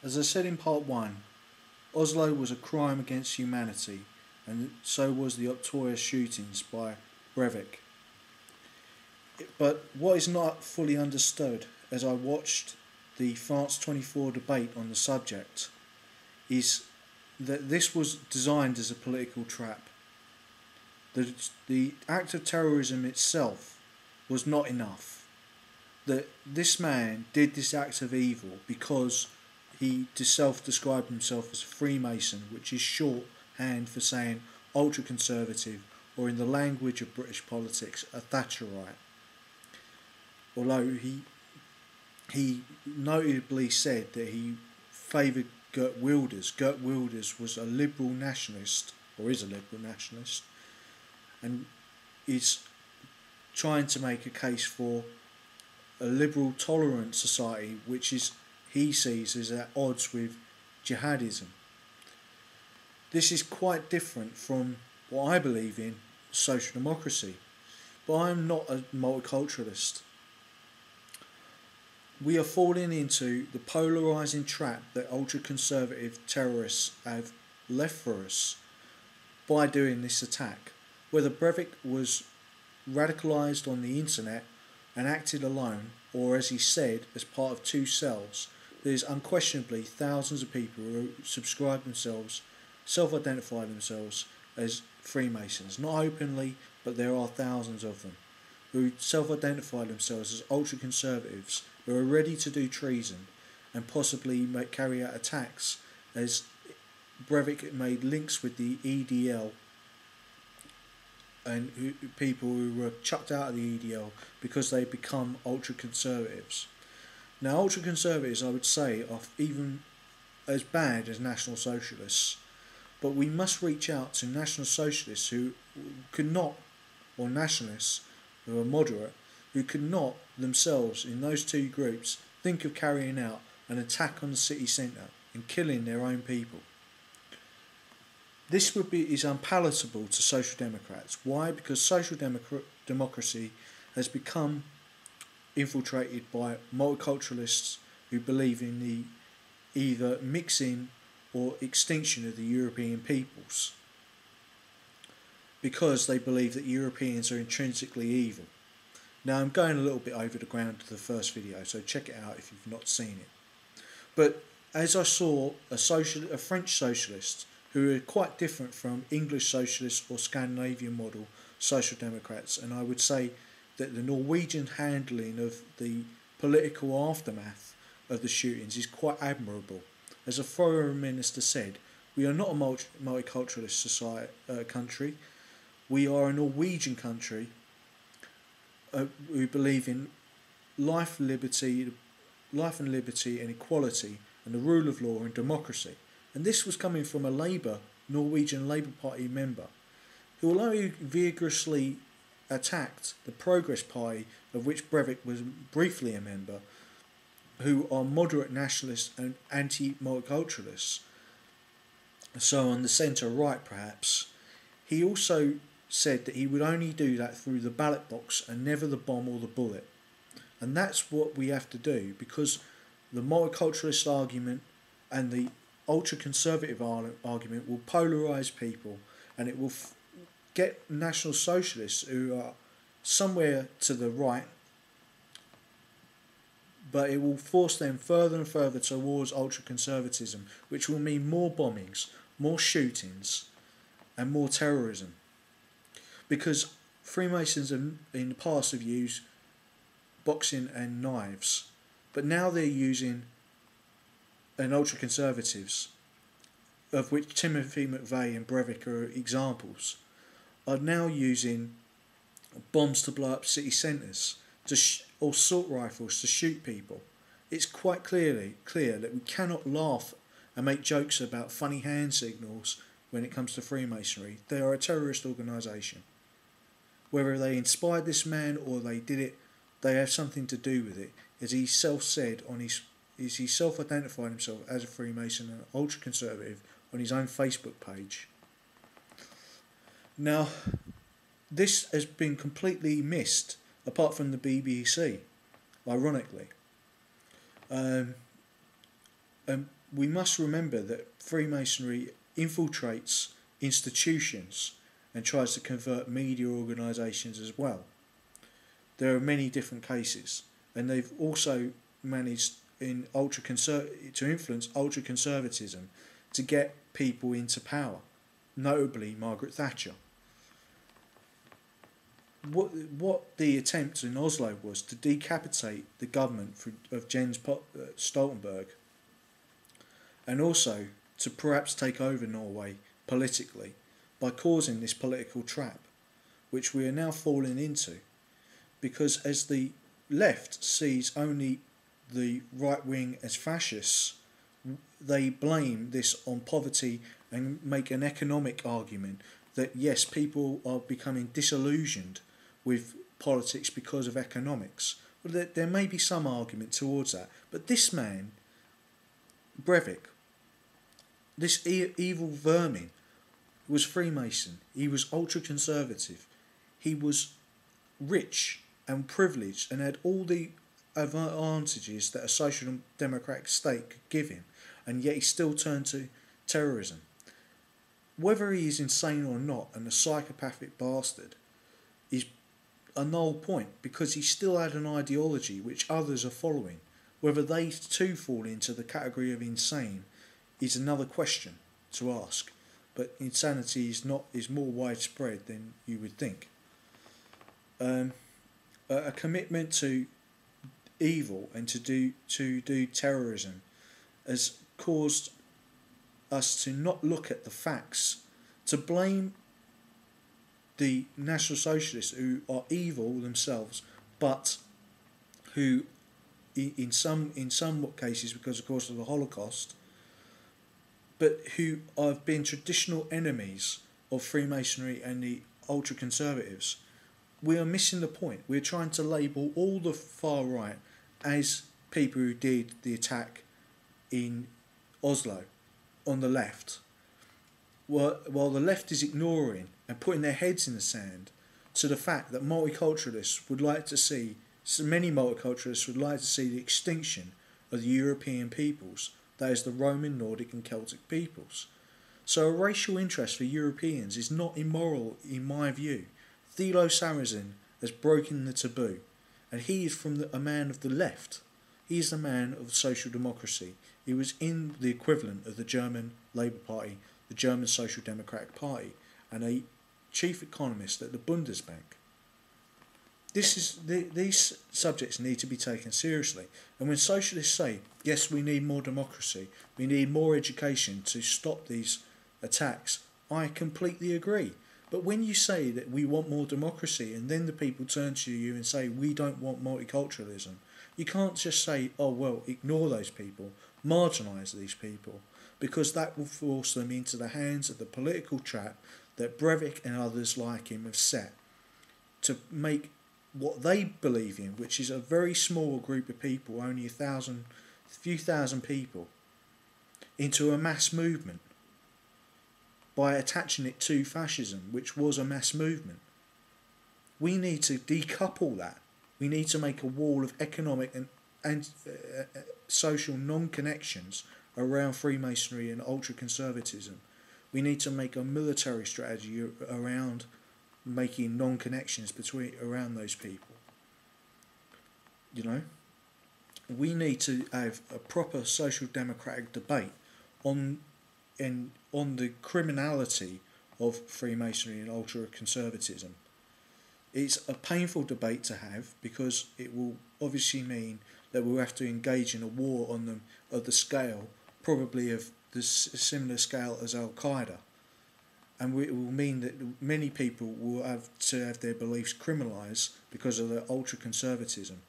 As I said in part 1, Oslo was a crime against humanity, and so was the Oktober shootings by Breivik. But what is not fully understood as I watched the France 24 debate on the subject is that this was designed as a political trap. The act of terrorism itself was not enough. That this man did this act of evil because he self-described himself as a Freemason, which is shorthand for saying ultra-conservative, or in the language of British politics, a Thatcherite. Although he notably said that he favoured Geert Wilders. Geert Wilders was a liberal nationalist, or is a liberal nationalist, and is trying to make a case for a liberal, tolerant society, which is he sees as at odds with jihadism. This is quite different from what I believe in, social democracy, but I am not a multiculturalist. We are falling into the polarising trap that ultra-conservative terrorists have left for us by doing this attack. Whether Breivik was radicalised on the internet and acted alone, or as he said, as part of two cells, there is unquestionably thousands of people who self-identify themselves as Freemasons. Not openly, but there are thousands of them who self-identify themselves as ultra-conservatives, who are ready to do treason and possibly carry out attacks, as Breivik made links with the EDL and people who were chucked out of the EDL because they become ultra-conservatives. Now, ultra-conservatives, I would say, are even as bad as National Socialists, but we must reach out to National Socialists who could not, or nationalists who are moderate, who could not themselves, in those two groups, think of carrying out an attack on the city centre and killing their own people. This is unpalatable to Social Democrats. Why? Because Social Democracy has become infiltrated by multiculturalists who believe in the either mixing or extinction of the European peoples, because they believe that Europeans are intrinsically evil. Now, I'm going a little bit over the ground of the first video, so check it out if you've not seen it. But as I saw a French socialist, who are quite different from English socialists or Scandinavian model social democrats, and I would say that the Norwegian handling of the political aftermath of the shootings is quite admirable. As a foreign minister said, we are not a multiculturalist country. We are a Norwegian country who believe in life and liberty and equality and the rule of law and democracy. And this was coming from a Norwegian Labour Party member, who, although he vigorously attacked the Progress Party, of which Breivik was briefly a member, who are moderate nationalists and anti-multiculturalists, so on the centre-right perhaps, he also said that he would only do that through the ballot box and never the bomb or the bullet. And that's what we have to do, because the multiculturalist argument and the ultra-conservative argument will polarise people, and it will get National Socialists who are somewhere to the right, but it will force them further and further towards ultra-conservatism, which will mean more bombings, more shootings and more terrorism. Because Freemasons in the past have used boxing and knives, but now they're using, and ultra-conservatives, of which Timothy McVeigh and Breivik are examples, are now using bombs to blow up city centres, or assault rifles to shoot people. It's quite clear that we cannot laugh and make jokes about funny hand signals when it comes to Freemasonry. They are a terrorist organisation. Whether they inspired this man or they did it, they have something to do with it. As he self-said he self-identified himself as a Freemason and ultra-conservative on his own Facebook page. Now, this has been completely missed, apart from the BBC, ironically. We must remember that Freemasonry infiltrates institutions and tries to convert media organisations as well. There are many different cases, and they've also managed to influence ultra conservatism to get people into power, notably Margaret Thatcher. What the attempt in Oslo was to decapitate the government of Jens Stoltenberg, and also to perhaps take over Norway politically by causing this political trap, which we are now falling into, because as the left sees only the right wing as fascists, they blame this on poverty and make an economic argument that yes, people are becoming disillusioned with politics because of economics. Well, there may be some argument towards that, but this man, Breivik, this evil vermin, was Freemason. He was ultra conservative. He was rich and privileged and had all the advantages that a social democratic state could give him, and yet he still turned to terrorism. Whether he is insane or not and a psychopathic bastard is a null point, because he still had an ideology which others are following. Whether they too fall into the category of insane is another question to ask, but insanity is more widespread than you would think. A commitment to evil and to do terrorism has caused us to not look at the facts, to blame the National Socialists, who are evil themselves, but who in some cases, because of course of the Holocaust, but who have been traditional enemies of Freemasonry and the ultra conservatives. We are missing the point. We're trying to label all the far right as people who did the attack in Oslo on the left, while the left is ignoring and putting their heads in the sand to the fact that multiculturalists would like to see, so many multiculturalists would like to see the extinction of the European peoples, that is the Roman, Nordic and Celtic peoples. So a racial interest for Europeans is not immoral in my view. Thilo Sarrazin has broken the taboo, and he is a man of the left. He is a man of social democracy. He was in the equivalent of the German Labour Party, the German Social Democratic Party, and a chief economist at the Bundesbank. These subjects need to be taken seriously. And when socialists say, yes, we need more democracy, we need more education to stop these attacks, I completely agree. But when you say that we want more democracy and then the people turn to you and say we don't want multiculturalism, you can't just say, oh well, ignore those people, marginalise these people, because that will force them into the hands of the political trap that Breivik and others like him have set to make what they believe in, which is a very small group of people, only a few thousand people, into a mass movement by attaching it to fascism, which was a mass movement. We need to decouple that. We need to make a wall of economic and social non-connections around Freemasonry and ultra-conservatism. We need to make a military strategy around making non-connections around those people. You know, we need to have a proper social democratic debate on the criminality of Freemasonry and ultra-conservatism. It's a painful debate to have, because it will obviously mean that we'll have to engage in a war on them of the scale, probably of the similar scale as Al-Qaeda. And it will mean that many people will have to have their beliefs criminalised because of their ultra-conservatism.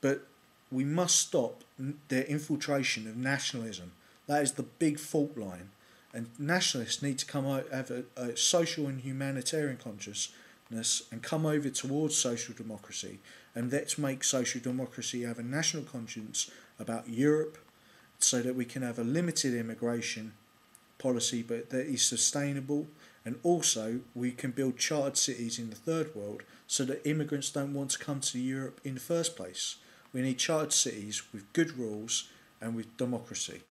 But we must stop their infiltration of nationalism. That is the big fault line. And nationalists need to come out, have a social and humanitarian consciousness and come over towards social democracy. And let's make social democracy have a national conscience about Europe, so that we can have a limited immigration policy but that is sustainable, and also we can build chartered cities in the third world so that immigrants don't want to come to Europe in the first place. We need chartered cities with good rules and with democracy.